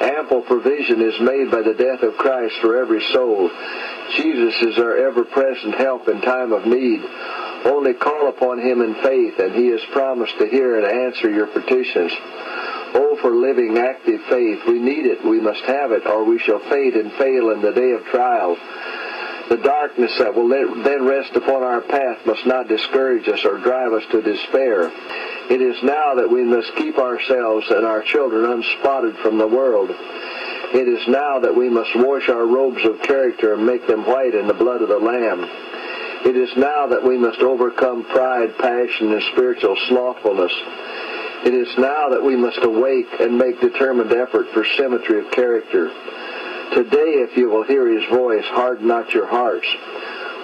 Ample provision is made by the death of Christ for every soul. Jesus is our ever-present help in time of need. Only call upon him in faith, and he has promised to hear and answer your petitions. Oh, for living, active faith. We need it. We must have it, or we shall faint and fail in the day of trial. The darkness that will then rest upon our path must not discourage us or drive us to despair. It is now that we must keep ourselves and our children unspotted from the world. It is now that we must wash our robes of character and make them white in the blood of the Lamb. It is now that we must overcome pride, passion, and spiritual slothfulness. It is now that we must awake and make determined effort for symmetry of character. Today, if you will hear his voice, harden not your hearts.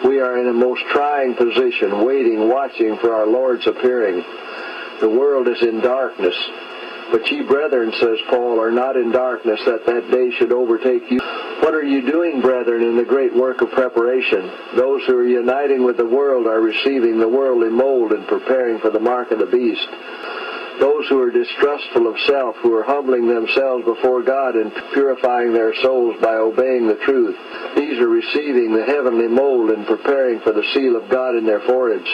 We are in a most trying position, waiting, watching for our Lord's appearing. The world is in darkness. But ye, brethren, says Paul, are not in darkness, that day should overtake you. What are you doing, brethren, in the great work of preparation? Those who are uniting with the world are receiving the worldly mold and preparing for the mark of the beast. Those who are distrustful of self, who are humbling themselves before God and purifying their souls by obeying the truth, these are receiving the heavenly mold and preparing for the seal of God in their foreheads.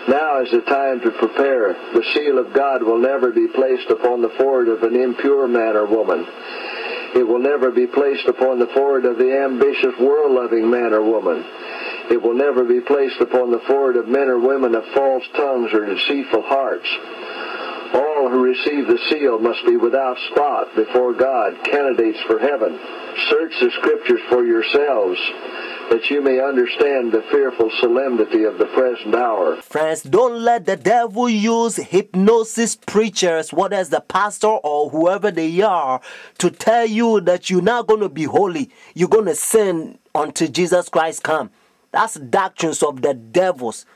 Now is the time to prepare. The seal of God will never be placed upon the forehead of an impure man or woman. It will never be placed upon the forehead of the ambitious, world-loving man or woman. It will never be placed upon the forehead of men or women of false tongues or deceitful hearts. All who receive the seal must be without spot before God, candidates for heaven. Search the Scriptures for yourselves, that you may understand the fearful solemnity of the present hour. Friends, don't let the devil use hypnosis preachers, whether it's the pastor or whoever they are, to tell you that you're not going to be holy. You're going to sin until Jesus Christ comes. That's doctrines of the devils.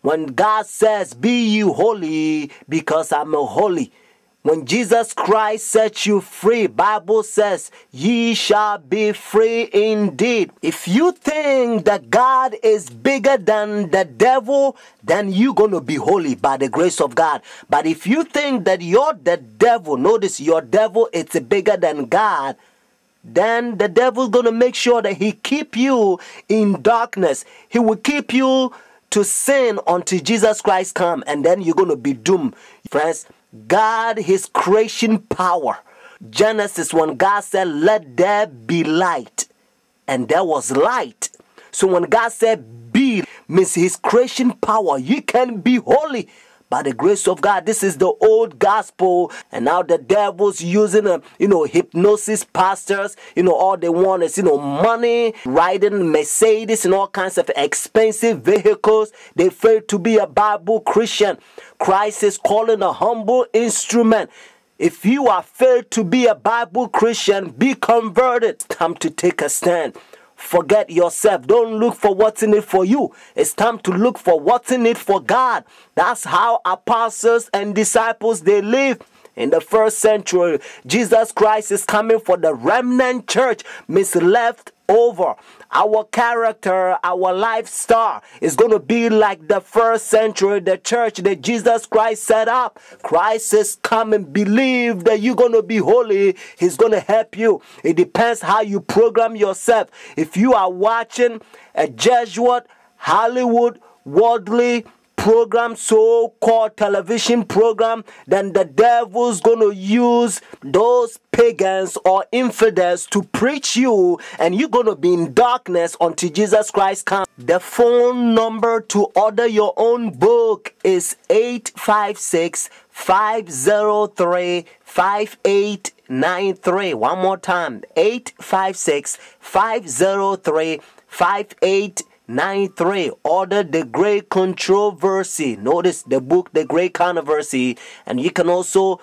When God says, be you holy because I'm holy. When Jesus Christ sets you free, Bible says, ye shall be free indeed. If you think that God is bigger than the devil, then you're going to be holy by the grace of God. But if you think that you're the devil, notice your devil is bigger than God, then the devil's going to make sure that he keep you in darkness. He will keep you to sin until Jesus Christ comes, and then you're going to be doomed. Friends, God, his creation power. Genesis, when God said, let there be light, and there was light. So when God said be, means his creation power. You can be holy by the grace of God. This is the old gospel, and now the devil's using hypnosis pastors. All they want is money, riding Mercedes and all kinds of expensive vehicles. They fail to be a Bible Christian. Christ is calling a humble instrument. If you are failed to be a Bible Christian, be converted. Time to take a stand. Forget yourself. Don't look for what's in it for you. It's time to look for what's in it for God. That's how apostles and disciples, they live. In the first century, Jesus Christ is coming for the remnant church, means left over. Our character, our lifestyle is going to be like the first century, the church that Jesus Christ set up. Christ is coming. Believe that you're going to be holy. He's going to help you. It depends how you program yourself. If you are watching a Jesuit, Hollywood, worldly program, so-called television program, then the devil's going to use those pagans or infidels to preach you, and you're going to be in darkness until Jesus Christ comes. The phone number to order your own book is 856-503-5893. One more time, 856-503-5893. 9-3. Order The Great Controversy. Notice the book, The Great Controversy. And you can also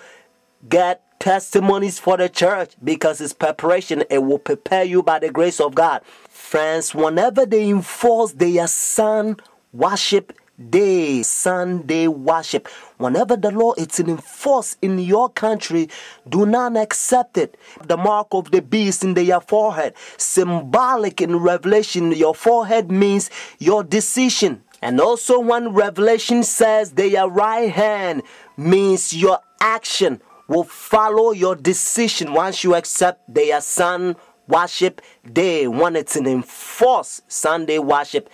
get testimonies for the church, because it's preparation. It will prepare you by the grace of God. Friends, whenever they enforce their sun worship day, Sunday worship, whenever the law is enforced in your country, do not accept it. The mark of the beast in their forehead, symbolic in Revelation. Your forehead means your decision. And also when Revelation says their right hand, means your action. will follow your decision once you accept their Sun worship day, when it's an enforced Sunday worship.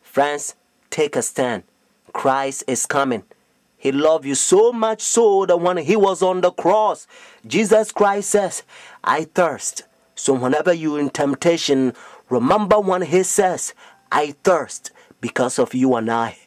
Friends, take a stand. Christ is coming. He loved you so much so that when he was on the cross, Jesus Christ says, I thirst. So whenever you're in temptation, remember when he says, I thirst, because of you and I.